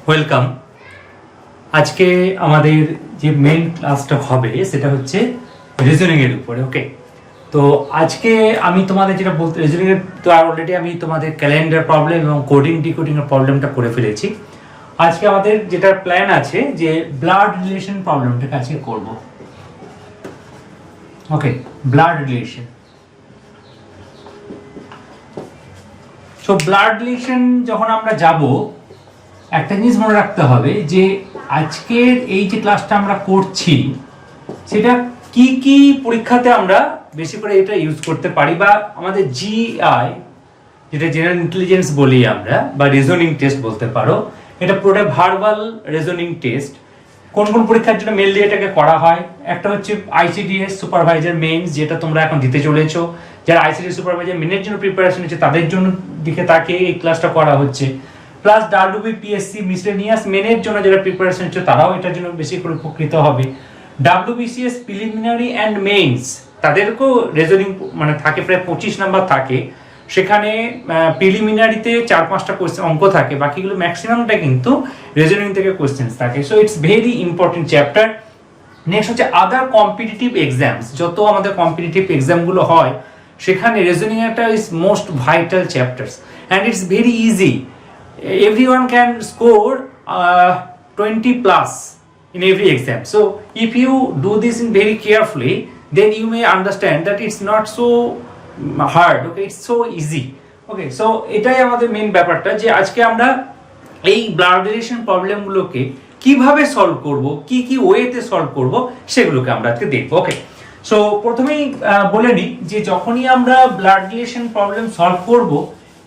Welcome. আজকে আমাদের যে মেইন ক্লাসটা হবে সেটা হচ্ছে রিজনিং এর উপরে। ওকে, তো আজকে আমি তোমাদের যেটা বলতে, রিজনিং এর তো অলরেডি আমি তোমাদের ক্যালেন্ডার প্রবলেম এবং কোডিং ডিকোডিং এর প্রবলেমটা করে ফেলেছি। আজকে আমাদের যেটা প্ল্যান আছে যে ব্লাড রিলেশন প্রবলেমটাকে আজকে করব। Okay, blood relation. So blood relation যখন আমরা যাব, একটা জিনিস মনে রাখতে হবে যে আজকের এই যে ক্লাসটা আমরা করছি সেটা কি কি পরীক্ষাতে আমরা বেশি করে এটা ইউজ করতে পারি, বা আমাদের জিআই যেটা জেনারেল ইন্টেলিজেন্স বলি আমরা, বা রিজনিং টেস্ট বলতে পারো, এটা পুরোটা ভার্বাল রিজনিং টেস্ট। কোন কোন পরীক্ষার জন্য মেনলি এটাকে করা হয়? একটা হচ্ছে আইসিডিএস সুপারভাইজার মেইনস, যেটা তোমরা এখন দিতে চলেছো। যারা আইসিডিএস সুপারভাইজার মেনের জন্য প্রিপারেশন নিচ্ছে তাদের জন্য দিকে তাকে এই ক্লাসটা করা হচ্ছে। প্লাস ডাব্লিউবিপিএসসি মিসলেনিয়াস মেনের জন্য যারা প্রিপারেশন নিচ্ছে তারাও এটার জন্য বেশি করে উপকৃত হবে। ডাব্লিউবিসিএস প্রিলিমিনারি অ্যান্ড মেইনস তাদেরকেও রিজনিং মানে থাকে, প্রায় 25 নাম্বার থাকে। সেখানে প্রিলিমিনারিতে 4-5টা কোয়েশ্চেন অঙ্ক থাকে, বাকিগুলো ম্যাক্সিমামটা কিন্তু রিজনিং থেকে কোয়েশ্চেন্স থাকে। So it's very important chapter. Next হচ্ছে আদার কম্পিটিটিভ এক্সামস। যত আমাদের কম্পিটিটিভ এক্সামগুলো হয় সেখানে রিজনিং একটা is most vital chapters and it's very easy. Everyone can score 20 plus in every exam. So if you do this in very carefully, then you may understand that it's not so hard. Okay, it's so easy. Okay, so এটাই আমাদের main ব্যাপারটা, যে আজকে আমরা এই blood relation প্রবলেমগুলোকে কিভাবে solve করব, কি কি ওয়েতে সলভ করব, সেগুলোকে আমরা আজকে দেখব। ওকে, সো প্রথমেই বলে নিই যে যখনই আমরা ব্লাড রিলেশন প্রবলেম সলভ করব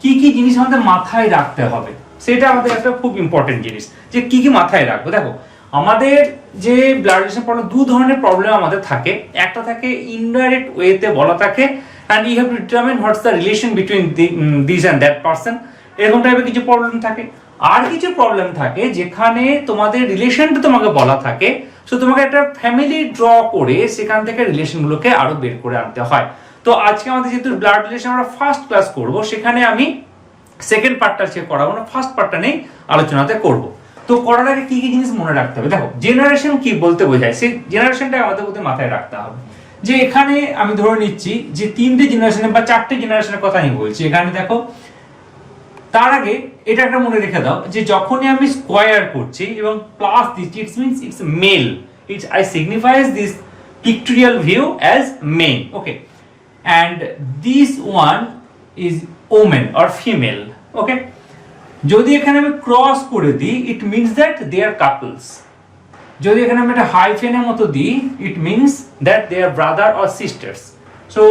কি কি জিনিস আমাদের মাথায় রাখতে হবে, সেটা আমাদের একটা খুব ইম্পর্টেন্ট জিনিস, যে কি কি মাথায় রাখবো। দেখো, আমাদের যে ব্লাড রিলেশন প্রবলেম, দু ধরনের প্রবলেম আমাদের থাকে। একটা থাকে ইনডাইরেক্ট ওয়েতে বলা থাকে, and you have to determine what's the relation between this and that person. এরকম টাইপের কিছু প্রবলেম থাকে। আর কিছু প্রবলেম থাকে যেখানে তোমাদের রিলেশনটা তোমাকে বলা থাকে, সো তোমাকে একটা ফ্যামিলি ড্র করে সেখান থেকে রিলেশনগুলোকে আরো বের করে আনতে হয়। তো আজকে আমাদের যেহেতু ব্লাড রিলেশন আমরা ফার্স্ট ক্লাস করব, সেখানে আমি সেকেন্ড পার্টটা চেক করাবো না, ফার্স্ট পার্টটা নেই আলোচনাতে করব। তো করার আগে কি কি জিনিস মনে রাখতে হবে? দেখো, জেনারেশন কি বলতে বোঝায়, সেই জেনারেশনটা আমাদের মধ্যে মাথায় রাখতে হবে। যে এখানে আমি ধরে নিচ্ছি যে 3টে জেনারেশনের বা 4টে জেনারেশনের কথা আমি বলছি। এখানে দেখো, তার আগে এটা একটা মনে রেখে দাও যে যখনই আমি স্কোয়ার করছি এবং প্লাস দিচ্ছি, it's means it's male. It's I signifies this pictorial view as male. Okay, and this one is woman or female. Okay, যদি এখানে আমি ক্রস করে দিই, it means that they are couples. যদি এখানে আমি একটা হাইফেনের মতো দিই, it means that they are brother or sisters. So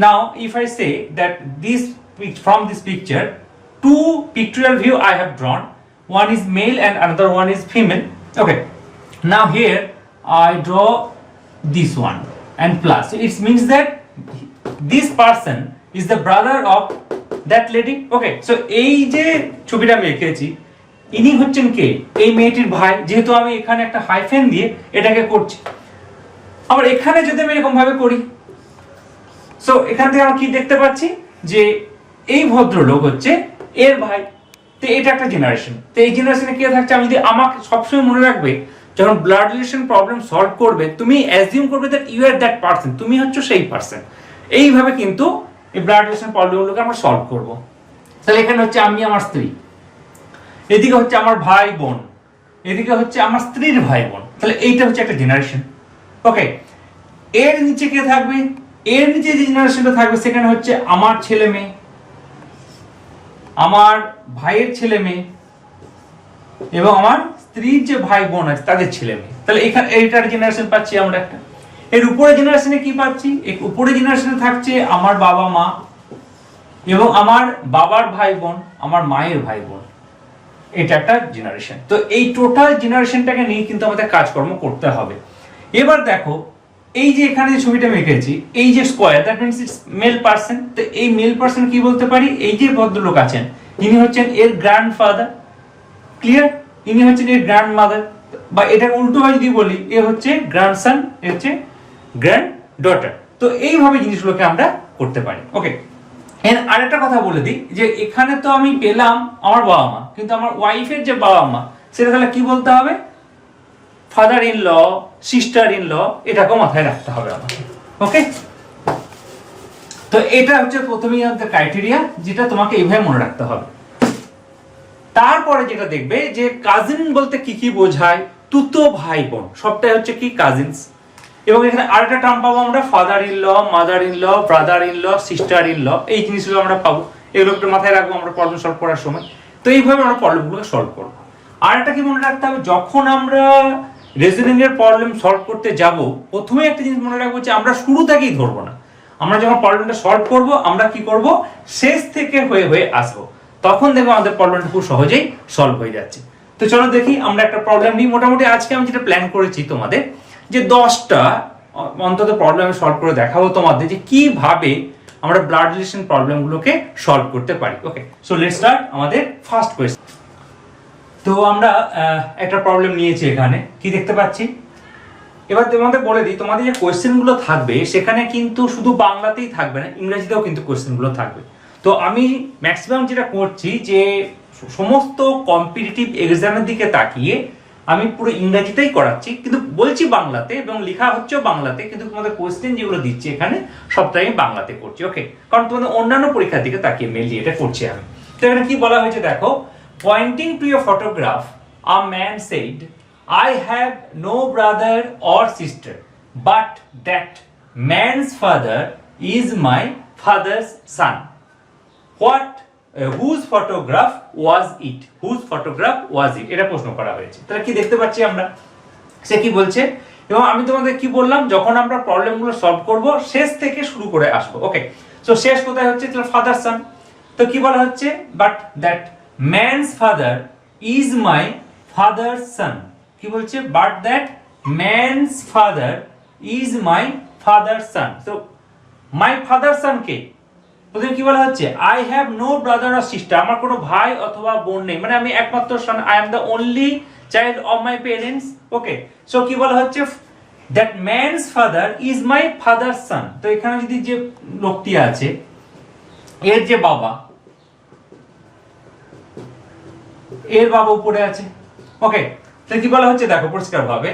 now if I say that this from this picture, two pictorial view I have drawn, one is male and another one is female. Okay, now here I draw this one and plus, it means that this person is the brother of that lady. Okay, so এই যে ছবিটা আমি এঁকেছি, ইনি হচ্ছেন কে? এই মেয়েটির ভাই, যেহেতু আমি এখানে একটা হাইফেন দিয়ে এটাকে করছি। আবার এখানে যদি আমি এরকম ভাবে করি, সো এখান থেকে আমরা কি দেখতে পাচ্ছি যে এই ভদ্রলোক হচ্ছে এর ভাই। তো এটা একটা জেনারেশন। তো এই জেনারেশনে কি থাকছে, আমি যদি, আমাকে সবসময় মনে রাখবে যখন ব্লাড রিলেশন প্রবলেম সলভ করবে, তুমি অ্যাজিউম করবে that you are that person, তুমি হচ্ছে সেই পারসন। এইভাবে কিন্তু এই ব্লাড রিলেশন প্রবলেমগুলোকে আমরা সলভ করব। তাহলে এখানে হচ্ছে আমি আমার স্ত্রী, এদিকে হচ্ছে আমার ভাই বোন, এদিকে হচ্ছে আমার স্ত্রীর ভাই বোন। তাহলে এইটা হচ্ছে একটা জেনারেশন। ওকে, এর নিচে কে থাকবে? এর নিচে যে জেনারেশনটা থাকবে সেখানে হচ্ছে আমার ছেলে মেয়ে, আমার ভাইয়ের ছেলে মেয়ে এবং আমার স্ত্রীর যে ভাই বোন আছে তাদের ছেলে মেয়ে। তাহলে এখানে এইটার জেনারেশন পাচ্ছি আমরা একটা। এর উপরে জেনারেশনে কি পাচ্ছি? এর উপরে জেনারেশনে থাকছে আমার বাবা মা এবং আমার বাবার ভাই বোন, আমার মায়ের ভাই বোন। এটা একটা জেনারেশন। তো এই টোটাল জেনারেশনটাকে নিয়ে কিন্তু আমাদের কাজকর্ম করতে হবে। এবার দেখো, এই যে এখানে যে ছবিটা আমি এঁকেছি, এই যে square, that means it's male person. তো এই মেল পারসন কি বলতে পারি? এই যে ভদ্রলোক আছেন, ইনি হচ্ছেন এর গ্র্যান্ডফাদার। ক্লিয়ার? ইনি হচ্ছেন এর গ্র্যান্ডমাদার, বা এটা উল্টো ভাবে যদি বলি, এ হচ্ছে গ্র্যান্ডসন, এ হচ্ছে গ্র্যান্ড ডটার। তো এইভাবে জিনিসগুলোকে আমরা করতে পারি। ওকে, এর আরেকটা কথা বলে দিই যে এখানে তো আমি পেলাম আমার বাবা মা, কিন্তু আমার ওয়াইফের যে বাবা মা সেটা তাহলে কি বলতে হবে? Father in law, sister in law, এটাকেও মাথায় রাখতে হবে আমাকে। ওকে, তো এটা হচ্ছে প্রথমেই আমাদের ক্রাইটেরিয়া, যেটা তোমাকে এইভাবে মনে রাখতে হবে। তারপরে যেটা দেখবে যে কাজিন বলতে কি কি বোঝায়, তুতো ভাই বোন সবটাই হচ্ছে কি কাজিনস। এবং এখানে আরেকটা টার্ম পাবো আমরা, father in law, mother in law, brother in law, sister in law, এই জিনিসগুলো আমরা পাবো। এগুলো একটু মাথায় রাখবো আমরা প্রবলেম সলভ করার সময়। তো এইভাবে আমরা প্রবলেমগুলোকে সলভ করবো। আরেকটা কি মনে রাখতে হবে, যখন আমরা রিজনিং এর প্রবলেম সলভ করতে যাব, প্রথমে একটা জিনিস মনে রাখবো যে আমরা শুরু থেকেই ধরবো না। আমরা যখন প্রবলেমটা সলভ করব, আমরা কি করব, শেষ থেকে হয়ে হয়ে আসবো। তখন দেখবো আমাদের প্রবলেমটা খুব সহজেই সলভ হয়ে যাচ্ছে। তো চলো দেখি আমরা একটা প্রবলেম নিই। মোটামুটি আজকে আমি যেটা প্ল্যান করেছি তোমাদের, যে 10টা অন্তত প্রবলেম সলভ করে দেখাবো তোমাদের, যে কিভাবে আমরা ব্লাড রিলেশন প্রবলেমগুলোকে সলভ করতে পারি। ওকে, সো লেটস স্টার্ট আমাদের ফার্স্ট কোয়েশ্চেন। তো আমরা একটা প্রবলেম নিয়েছি, এখানে কি দেখতে পাচ্ছি। এবার তোমাদের বলে দিই, তোমাদের যে কোয়েশ্চেনগুলো থাকবে সেখানে কিন্তু শুধু বাংলাতেই থাকবে না, ইংরেজিতেও কিন্তু কোয়েশ্চেনগুলো থাকবে। তো আমি ম্যাক্সিমাম যেটা করছি, যে সমস্ত কম্পিটিটিভ এক্সামের দিকে তাকিয়ে আমি পুরো ইংরেজিতেই করাচ্ছি, কিন্তু বলছি বাংলাতে এবং লেখা হচ্ছে বাংলাতে, কিন্তু তোমাদের কোয়েশ্চেন যেগুলো দিচ্ছি এখানে সবটাই আমি বাংলাতে করছি। ওকে, কারণ তোমাদের অন্যান্য পরীক্ষার দিকে তাকিয়ে মেনলি এটা করছি আমি। তো এখানে কি বলা হয়েছে দেখো, pointing to a photograph a man said, I have no brother or sister, but that man's father is my father's son. Whose photograph was it? Whose photograph was it? এটা প্রশ্ন করা হয়েছে। তাহলে কি দেখতে পাচ্ছি আমরা, সে কি বলছে, এবং আমি তোমাদের কি বললাম, যখন আমরা প্রবলেমগুলো সলভ করব শেষ থেকে শুরু করে আসবো। ওকে, সো শেষ কোথায় হচ্ছে, তাহলে ফাদার সন। তো কি বলা হচ্ছে, but that man's father is my father's son. কি বলছে, but that man's father is my father son. তো মাই ফাদার সন কে, প্রথমে কি বলা হচ্ছে, I have no brother or sister, আমার কোনো ভাই অথবা বোন নেই, মানে আমি একমাত্র সন্তান, I am the only child of my parents. Okay, so কি বলা হচ্ছে, that man's father is my father son. তো এখানে যদি যে লোকটি আছে, এর যে বাবা, এর বাবা উপরে আছে। ওকে, তো কি বলা হচ্ছে দেখো পরিষ্কার ভাবে,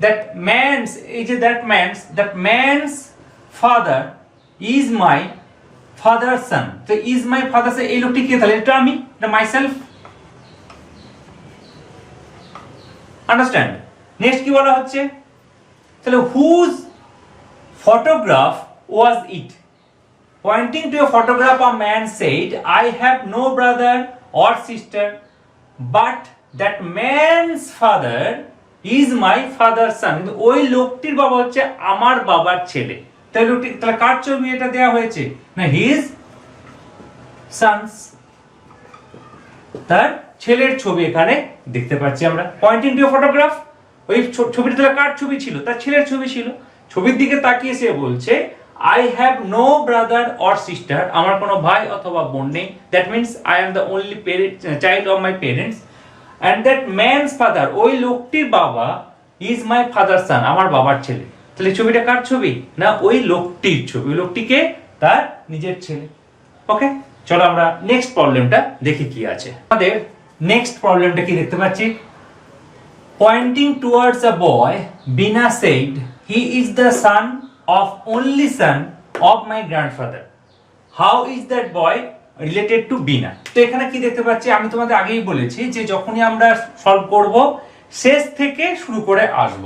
দ্যাট ম্যানস, এই যে that man's father is my father son. তো ইজ মাই ফাদার সন, এই লোকটি কে, তাহলে এটা আমি, এটা মাইসেলফ। আন্ডারস্ট্যান্ড? নেক্সট কি বলা হচ্ছে, তাহলে whose photograph was it. Pointing to a photograph a man said, I have no brother or sister, but that man's father is my father son. ওই লোকটির বাবা হচ্ছে আমার বাবার ছেলে। তাহলে লোকটি, তাহলে কার ছবি এটা দেওয়া হয়েছে, না হিজ সনস, তার ছেলের ছবি এখানে দেখতে পাচ্ছি আমরা। পয়েন্টিং টু ফটোগ্রাফ, ওই ছবিটা তাহলে কার ছবি ছিল, তার ছেলের ছবি ছিল। ছবির দিকে তাকিয়ে সে বলছে, I have no brother or sister, আমার কোনো ভাই অথবা বোন নেই, that means I am the only child of my parents, and that man's father, ওই লোকটির বাবা, is my father's son, আমার বাবার ছেলে। তাহলে ছবিটা কার ছবি, না ওই লোকটির ছবি, ওই লোকটিকে তার নিজের ছেলে। ওকে, চলো আমরা নেক্সট প্রবলেমটা দেখি কি আছে। আমাদের নেক্সট প্রবলেমটা কি দেখতে পাচ্ছি, pointing towards a boy, Bina said, he is the son of only son of my grandfather. How is that boy related to Bina? তো এখানে কি দেখতে পাচ্ছি, আমি তোমাদের আগেই বলেছি যে যখনই আমরা সলভ করব শেষ থেকে শুরু করে আসব।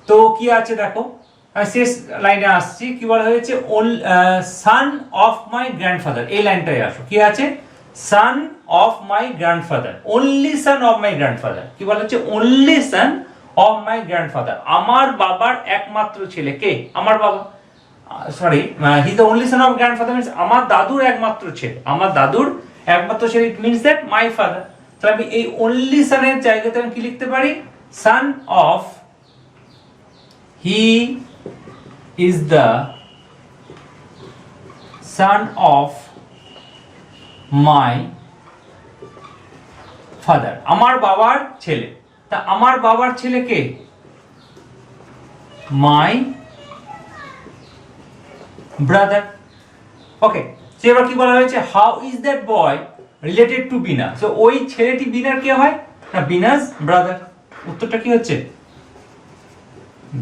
তো কি আছে দেখো, আমি শেষ লাইনে আসছি, কি বলা হয়েছে, সান অফ মাই গ্র্যান্ডফাদার, এই লাইনটাই আসো। কি আছে, son of my grandfather, only son of my grandfather. কি বলা হচ্ছে, only son of my grandfather, আমার বাবার একমাত্র ছেলে। কে, আমার বাবা, sorry, he the only son of grandfather means আমার দাদুর একমাত্র ছেলে, আমার দাদুর একমাত্র ছেলে, it means that my father. তাহলে আমি এই অনলি সনের জায়গাতে আমি কি লিখতে পারি, son of, he is the son of my father, আমার বাবার ছেলে। তা আমার বাবার ছেলে কে, my brother. ওকে, সে এবার কি বলা হয়েছে, how is that boy related to Veena. So ওই ছেলেটি বিনার কে হয়, না ভিনাস ব্রাদার? উত্তরটা কি হচ্ছে?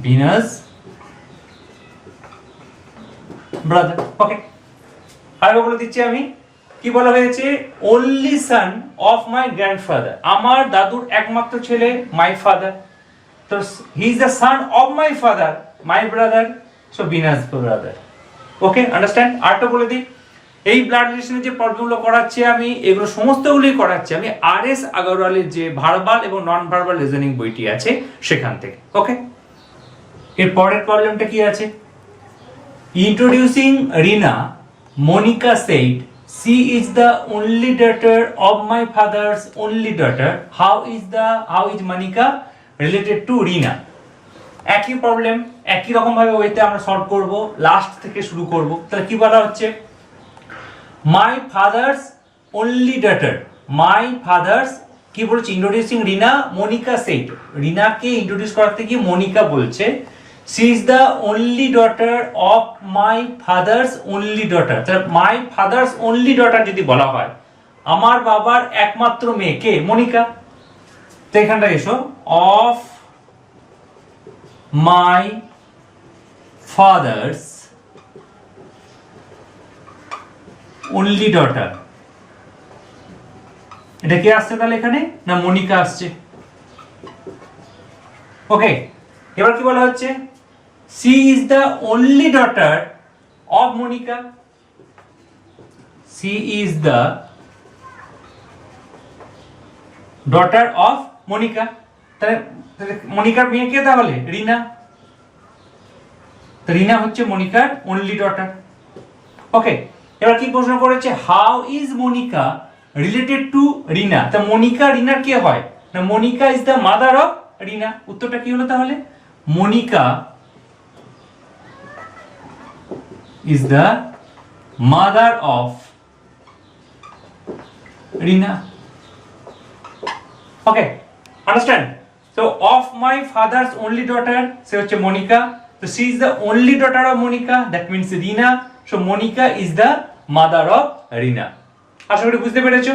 Venus brother. ওকে, আরেকবার বলে দিচ্ছি আমি, কি বলা হয়েছে? only son of my grandfather, আমার দাদুর একমাত্র ছেলে, my father, তো he is the son of my father, my brother, so Venus brother. Okay, understand? আরেকটা বলে দিই, এই ব্লাড রিলেশনের যে প্রবলেমগুলো করাচ্ছি আমি, এগুলো সমস্তগুলোই করাচ্ছি আমি আর.এস. আগরওয়ালের যে ভার্বাল এবং নন ভার্বাল রিজনিং বইটি আছে সেখান থেকে। ওকে, এর পরের প্রবলেমটা কি আছে? Introducing Rina, Monica said, she is the only daughter of my father's only daughter. How is Monica related to Rina? একই প্রবলেম, একই রকম ভাবে ওইতে আমরা সলভ করব, লাস্ট থেকে শুরু করব। তাহলে কি বলা হচ্ছে? my father's only daughter, my father's কি বলছে? ইন্ট্রোডিউসিং রিনা, Monica said, রিনাকে ইন্ট্রোডিউস করাতে গিয়ে মনিকা বলছে she is the only daughter of my father's only daughter. তাহলে my father's only daughter যদি বলা হয়, আমার বাবার একমাত্র মেয়ে কে? মনিকা। তো এখানটা এসো, of my father's only daughter, এটা কে আসছে তাহলে এখানে? না মনিকা আসছে। ওকে, এবার কি বলা হচ্ছে? she is the only daughter of Monica, she is the daughter of Monica. তাহলে মনিকার মেয়ে কে তাহলে? রিনা। তো রিনা হচ্ছে মনিকার only daughter। ওকে, এবার কি প্রশ্ন করেছে? how is Monica related to Rina? তা মনিকা রিনার কে হয়? না Monika is the mother of Rina। উত্তরটা কি হলো তাহলে? Monika is the mother of Rina. Okay, understand? So of my father's only daughter, সে হচ্ছে Monika, so she is the only daughter of Monica, that means Rina, so Monica is the mother of Rina. আশা করি বুঝতে পেরেছো?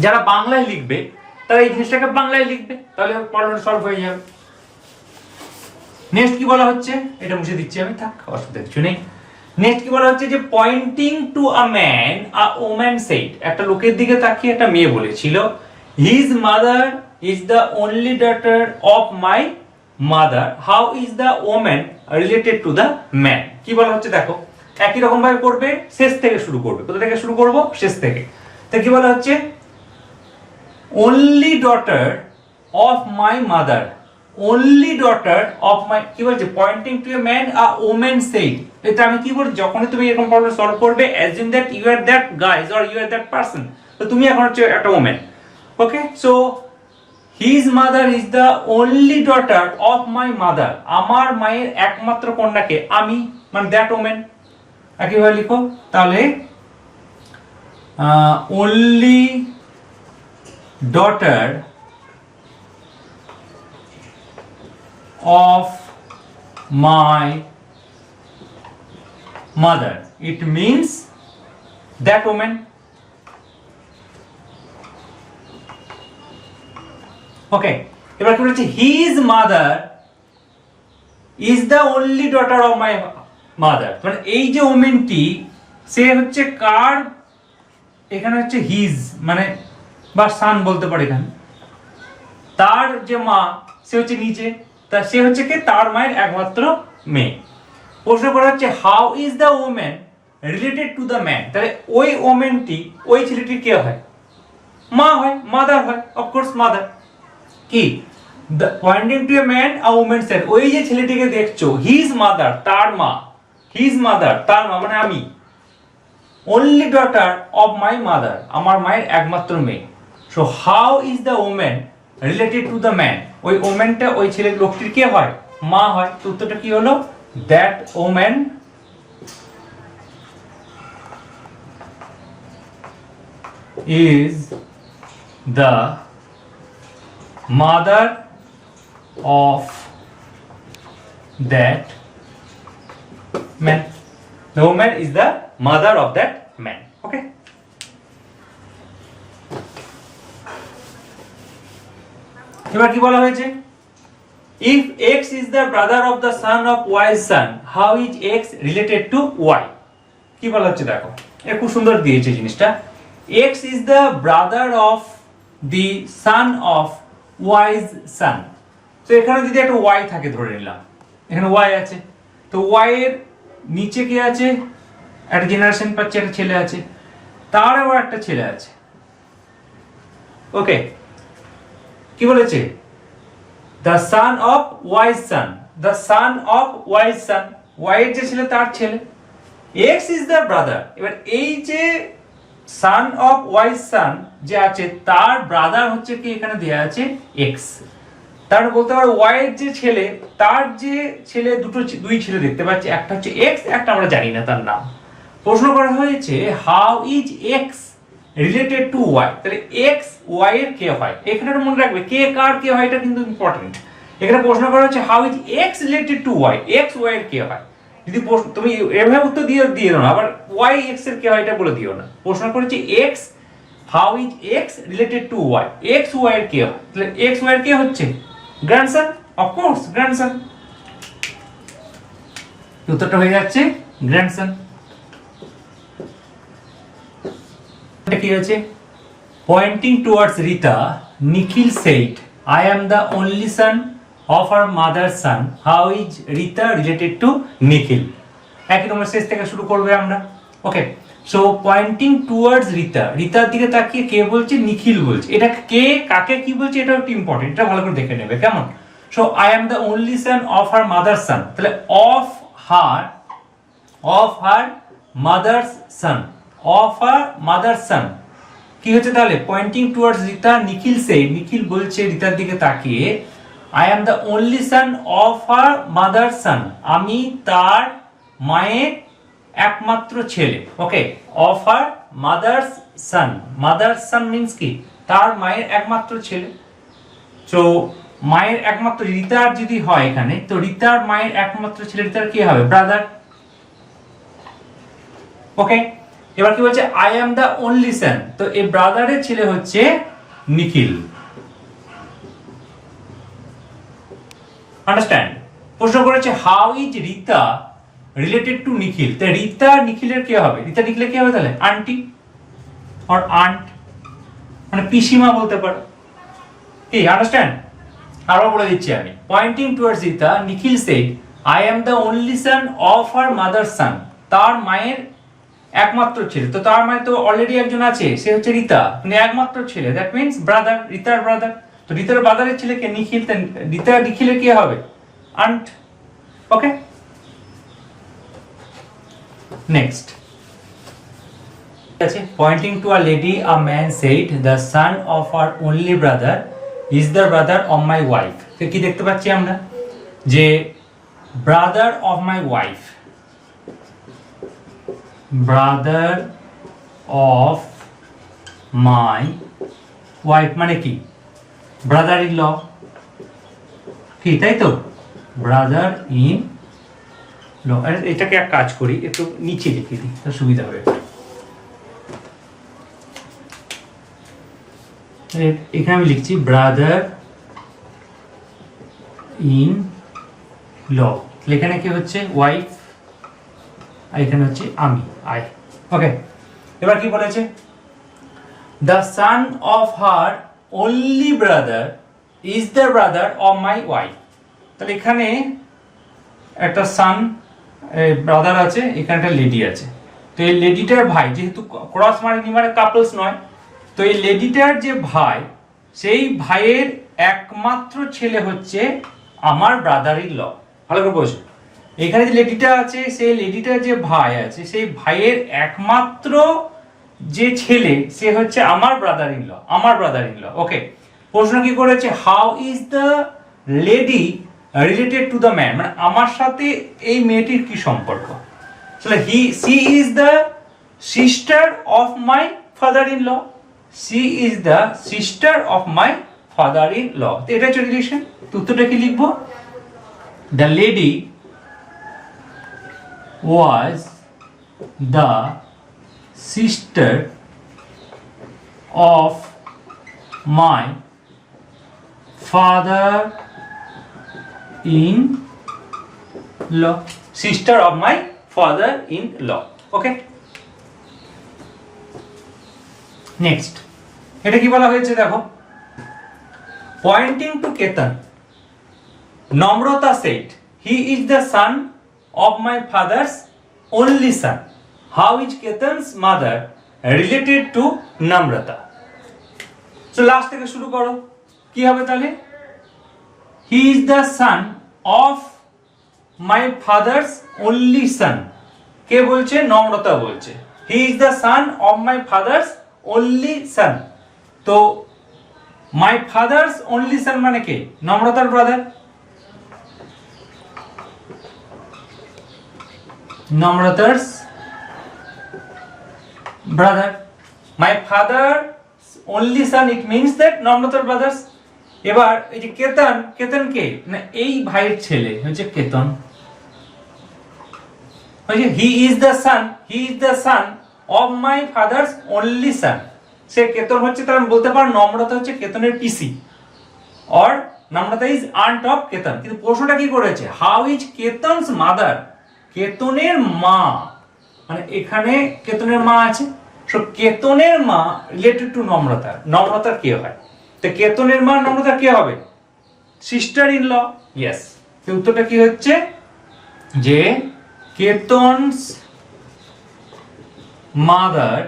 যারা বাংলায় লিখবে তারা এই জিনিসটাকে বাংলায় লিখবে, তাহলে প্রবলেম সলভ হয়ে যাবে। নেক্সট কি বলা হচ্ছে? এটা মুছে দিচ্ছি আমি, থাক, অসুবিধা কিছু নেই। নেক্সট কি বলা হচ্ছে? যে pointing to a man, a woman said, একটা লোকের দিকে তাকিয়ে একটা মেয়ে বলেছিল, his mother is the only daughter of my mother, how is the woman related to the man? কি বলা হচ্ছে দেখো, একই রকম ভাবে করবে, শেষ থেকে শুরু করবে। কোথা থেকে শুরু করব? শেষ থেকে। তো কি বলা হচ্ছে? only daughter of my mother, only daughter of my, কি বলছে? Pointing to a man, a woman said. এটা আমি কি বলি? যখনই তুমি এরকম প্রবলেম সলভ করবে, assume that you are that guys or you are that person, তো তুমি এখন হচ্ছে একটা woman. Okay, so his mother is the only daughter of my mother, আমার মায়ের একমাত্র কন্যাকে আমি, মানে that woman। একইভাবে লিখো তাহলে, only daughter of my mother, it means that woman। ওকে, এবার কি বলছে? his mother is the only daughter of my mother, মানে এই যে ওমেনটি, সে হচ্ছে কার? এখানে হচ্ছে হিজ, মানে বা সান বলতে পারে এখানে। তার যে মা, সে হচ্ছে নিচে, তা সে হচ্ছে কি? তার মায়ের একমাত্র মেয়ে। প্রশ্ন করা হচ্ছে how is the woman related to the man? তাহলে ওই ওমেনটি, ওই ছেলেটির কে হয়? মা হয়, মাদার হয়, অফকোর্স মাদার। কি? The pointing to a man, a woman said, ওই যে ছেলেটিকে দেখছো, হিজ মাদার, তার মা, হিজ মাদার, তার মা মানে আমি, only daughter of my mother, আমার মায়ের একমাত্র মেয়ে। So how is the woman related to the man? ওই ওম্যানটা ওই ছেলের লোকটির কে হয়? মা হয়। তো উত্তরটা কি হলো? That woman is the mother of that man. The woman is the mother of that man. Okay. এবার কি বলা হয়েছে, if x is the brother of the son of y's son, how is x related to y? কি বলা হচ্ছে দেখো, এটা খুব সুন্দর দিয়েছে জিনিসটা। x is the brother of the son of y's son, তো এখানে যদি একটা y থাকে ধরে নিলাম, এখানে y আছে, তো y এর নিচে কি আছে, একটা জেনারেশন পাচ্ছে, একটা ছেলে আছে, তার আবার একটা ছেলে আছে। ওকে, কি বলেছে, the son of y's son, the son of y's son, y এর যে ছেলে তার ছেলে, x is the brother। এবার এই যে son of y's son যে আছে তার ব্রাদার হচ্ছে কি, এখানে দেয়া আছে x, তার বলতে পারো y এর যে ছেলে তার যে ছেলে দুই ছেলে দেখতে পাচ্ছি, একটা হচ্ছে x, একটা আমরা জানি না তার নাম। প্রশ্ন করা হয়েছে how is x related to y, তাহলে x y এর কে হয়, এখানে মনে রাখবে কে কার কে হয়, এটা কিন্তু ইম্পর্টেন্ট। এখানে প্রশ্ন করা হচ্ছে how is x related to y, x y এর কে হয়। যদি তুমি এভাবে উত্তর দিয়ে দাও না, আবার y x এর কে হয় এটা বলে দিও না। প্রশ্ন করেছে x how is x related to y, x y এর কে হয়, তাহলে x y এর কে হচ্ছে গ্র্যান্ডসন, অফ কোর্স গ্র্যান্ডসন, উত্তরটা হয়ে যাচ্ছে গ্র্যান্ডসন। এটা কি আছে, pointing towards Rita, Nikhil said, I am the only son of her mother's son, how is Rita related to নিখিল? একই নম্বর শেষ থেকে শুরু করবে আমরা। ওকে, সো পয়েন্টিং টুয়ার্ডস রিতা, রিতার দিকে তাকিয়ে কে বলছে, নিখিল বলছে। এটা কে কাকে কি বলছে, এটা একটু ইম্পর্টেন্ট, এটা ভালো করে দেখে নেবে কেমন। So I am the only son of her mother's son, তাহলে of her mother's son, of her mother's son কি হচ্ছে তাহলে, pointing towards Rita, Nikhil said, Nikhil বলছে রিতার দিকে তাকিয়ে, I am the only son of her mother's son, আমি তার মায়ের একমাত্র ছেলে। Okay, of her mother's son, mother's son means কি, তার মায়ের একমাত্র ছেলে। তো মায়ের একমাত্র রিতার যদি হয় এখানে, তো রিতার মায়ের একমাত্র ছেলে, রিতার কি হবে, ব্রাদার। ওকে, এবার কি বলছে, I am the only son, তো এই ব্রাদারের ছেলে হচ্ছে নিখিল। আন্ডারস্ট্যান্ড? প্রশ্ন করেছে how is Rita related to Nikhil, তো রিতা নিখিলের কে হবে, রিতা নিখিলের কে হবে তাহলে আন্টি অর আন্ট, মানে পিসিমা বলতে পারো। কি আন্ডারস্ট্যান্ড? আরো বলে দিচ্ছি আমি, pointing towards Rita, Nikhil said, I am the only son of her mother's son, তার মায়ের একমাত্র ছেলে, তো তার মায়ের তো অলরেডি একজন আছে, সে হচ্ছে রিতা, মানে একমাত্র ছেলে, দ্যাট মিন্স ব্রাদার, রিতার ব্রাদার। তো রিতার ব্রাদারের ছেলেকে নিখিল, রিতা নিখিলের কে হবে আন্ট। ওকে, নেক্সট আছে, pointing to a lady, a man said, the son of our only brother is the brother of my wife। তো কি দেখতে পাচ্ছি আমরা, যে brother of my wife, brother of my wife মানে কি, ব্রাদার ইন ল, কি তাই তো, ব্রাদার ইন ল। এটাকে এক কাজ করি, একটু নিচে লিখে দিই, তার সুবিধা হবে। এখানে আমি লিখছি ব্রাদার ইন ল, এখানে কি হচ্ছে ওয়াইফ, আর এখানে হচ্ছে আমি, আই। ওকে, এবার কি বলেছে, the sun of her only brother is the brother of my wife, তাহলে এখানে একটা সান ব্রাদার আছে, এখানে একটা লেডি আছে, তো এই লেডিটার ভাই, যেহেতু ক্রস মানে মানে কাপলস নয়, তো এই লেডিটার যে ভাই, সেই ভাইয়ের একমাত্র ছেলে হচ্ছে আমার ব্রাদার ইন ল। ভালো করে বোঝো, এখানে যে লেডিটা আছে, সেই লেডিটার যে ভাই আছে, সেই ভাইয়ের একমাত্র যে ছেলে, সে হচ্ছে আমার ব্রাদার ইন ল, আমার ব্রাদার ইন ল। ওকে, প্রশ্ন কি করেছে, how is the lady related to the man, মানে আমার সাথে এই মেয়েটির কি সম্পর্ক, তাহলে she is the sister of my father in law, she is the sister of my father in law. তো এটা হচ্ছে রিলেশন। তো উত্তরটা কি লিখবো, the lady was the sister of my father in law, sister of my father in law. Okay, next এটা কি বলা হয়েছে দেখো, পয়েন্টিং টু কেতন, নম্রতা said he is the son of my father's only son. How is Ketan's mother related to Namrata? So last থেকে শুরু করো, কি হবে তাহলে, he is the son of my father's only son, কে বলছে, নম্রতা বলছে, he is the son of my father's only son. তো my father's only son মানে কে, নম্রতার ব্রাদার, নম্রতা's brother, my father's only son, it means that নম্রতার brothers. এবার এই যে কেতন, কেতন কে না, এই ভাইয়ের ছেলে হচ্ছে কেতন, হচ্ছে he is the son of my father's only son. সে কেতন হচ্ছে, তার বলতে পার নম্রতা হচ্ছে কেতনের পিসি, or নম্রতা is aunt of কেতন। কিন্তু প্রশ্নটা কি করেছে, how is Ketan's mother, কেতনের মা, মানে এখানে কেতনের মা আছে, সো কেতনের মা রিলেটেড টু নম্রতা, নম্রতার কে হয়, তো কেতনের মা নম্রতার কে হবে, সিস্টার ইন ল। ইয়েস, উত্তরটা কি হচ্ছে যে কেতনস mother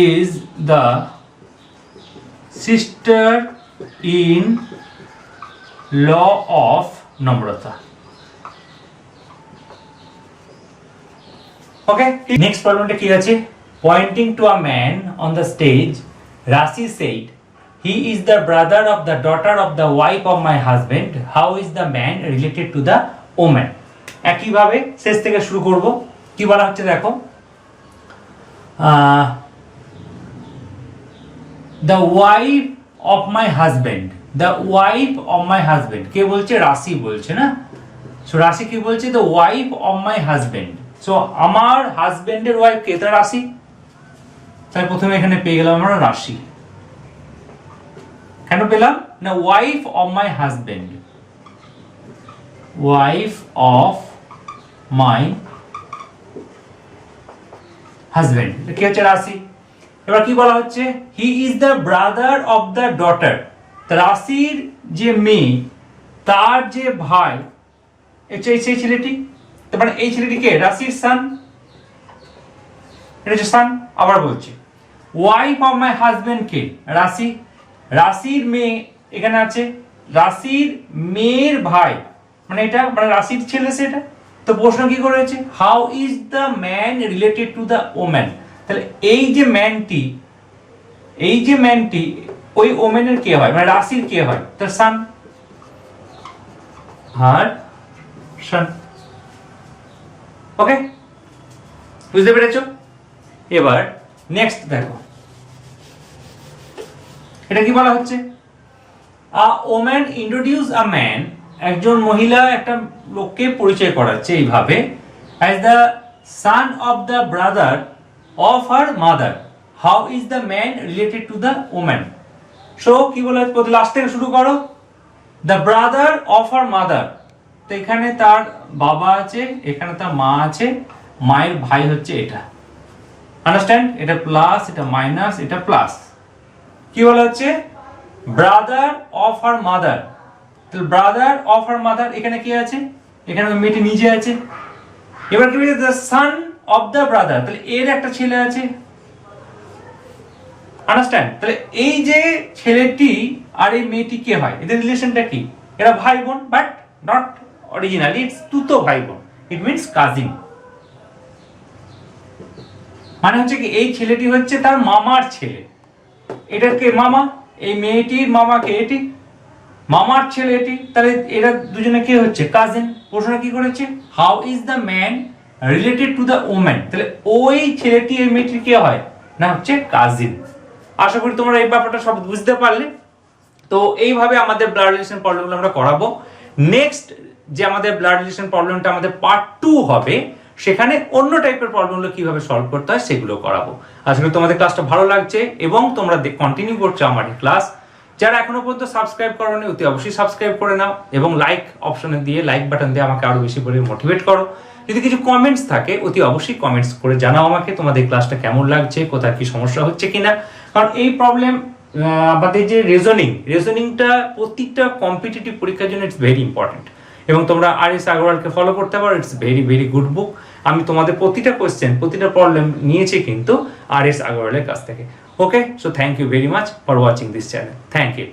is the sister in law of Namrata. Okay, next problem টা কি আছে, pointing to a man on the stage, Rasi said he is the brother of the daughter of the wife of my husband. How is the man related to the woman? একই ভাবে শেষ থেকে শুরু করব, কি বলা হচ্ছে দেখো, the wife of my husband, the wife of my husband, কে বলছে, রাশি বলছে না, সো রাশি কি বলছে, the wife of my husband. So আমার হাজবেন্ডের ওয়াইফ কে, তা রাশি, তাই প্রথমে এখানে পেয়ে গেলাম আমরা রাশি, কেন পেলাম না, wife of my husband, wife of my husband, কি হচ্ছে রাশি। এবার কি বলা হচ্ছে, he is the brother of the daughter, রাশির যে মেয়ে তার যে ভাই, সেই ছেলেটি, মানে এই ছেলেটি কে, রাশির সান, এটা হচ্ছে সান। আবার বলছি, ওয়াইফ অফ মাই হাজবেন্ড কে, রাশি, রাশির মেয়ে এখানে আছে, রাশির মেয়ের ভাই, মানে এটা মানে রাশির ছেলে সেটা। তো প্রশ্ন কি করেছে, how is the man related to the woman, তাহলে এই যে ম্যানটি, এই যে ম্যানটি ওই ওমেনের কে হয়, মানে রাশির কে হয়, তার সান, হার সান। ওকে, বুঝতে পেরেছো। এবার নেক্সট দেখো, এটা কি বলা হচ্ছে, a woman introduce a man, একজন মহিলা একটা লোককে পরিচয় করাচ্ছে এইভাবে, as the son of the brother of her mother. How is the man related to the woman. So কি বলে, লাস্ট থেকে শুরু করো, the brother of her mother, তো এখানে তার বাবা আছে, এখানে তার মা আছে, মায়ের ভাই হচ্ছে এটা, আন্ডারস্ট্যান্ড, এটা প্লাস, এটা মাইনাস, এটা প্লাস, কি বলা হচ্ছে, ব্রাদার অফ হার মাদার। তাহলে ব্রাদার অফ হার মাদার, এখানে কি আছে, এখানে মেয়েটি নিজে আছে। এবার কি বলছে, the son of the brother, তাহলে এর একটা ছেলে আছে, আন্ডারস্ট্যান্ড। তাহলে এই যে ছেলেটি আর এই মেয়েটি কে হয়, এদের রিলেশনটা কি, এরা ভাই বোন, বাট নট অরিজিনালি ইটস তুতো ভাই বোন, ইট মিনস কাজিন। মানে হচ্ছে কি, এই ছেলেটি হচ্ছে তার মামার ছেলে, এটার কে মামা, এই মেয়েটির মামাকে এটি মামার ছেলে এটি, তাহলে এরা দুজনে কে হচ্ছে, কাজিন। প্রশ্ন কি করেছে, how is the man related to the woman, তাহলে ওই ছেলেটি এই মেয়েটির কে হয় না, হচ্ছে কাজিন। আশা করি তোমরা এই ব্যাপারটা সব বুঝতে পারলে। তো এইভাবে আমাদের ব্লাড রিলেশন প্রবলেমগুলো আমরা করাবো। নেক্সট যে আমাদের ব্লাড রিলেশন প্রবলেমটা আমাদের পার্ট 2 হবে, সেখানে অন্য টাইপের প্রবলেমগুলো কিভাবে সলভ করতে হয় সেগুলো করাবো। আশা করি তোমাদের ক্লাসটা ভালো লাগছে এবং তোমরা কন্টিনিউ করছো আমার ক্লাস। যারা এখনো পর্যন্ত সাবস্ক্রাইব করোনি অতি অবশ্যই সাবস্ক্রাইব করে নাও এবং লাইক অপশনে দিয়ে লাইক বাটন দিয়ে আমাকে আরো বেশি করে মোটিভেট করো। যদি কিছু কমেন্টস থাকে অতি অবশ্যই কমেন্টস করে জানাও আমাকে তোমাদের ক্লাসটা কেমন লাগছে, কোথায় কি সমস্যা হচ্ছে কিনা। কারণ এই প্রবলেম আমাদের যে রেজনিংটা প্রত্যেকটা কম্পিটিটিভ পরীক্ষার জন্য ইটস ভেরি ইম্পর্টেন্ট। এবং তোমরা RS আগরওয়ালকে ফলো করতে পারো, ইটস ভেরি ভেরি গুড বুক। আমি তোমাদের প্রতিটা কোয়েশ্চেন প্রতিটা প্রবলেম নিয়েছি কিন্তু RS আগরওয়ালের কাছ থেকে। Okay, so thank you very much for watching this channel. Thank you.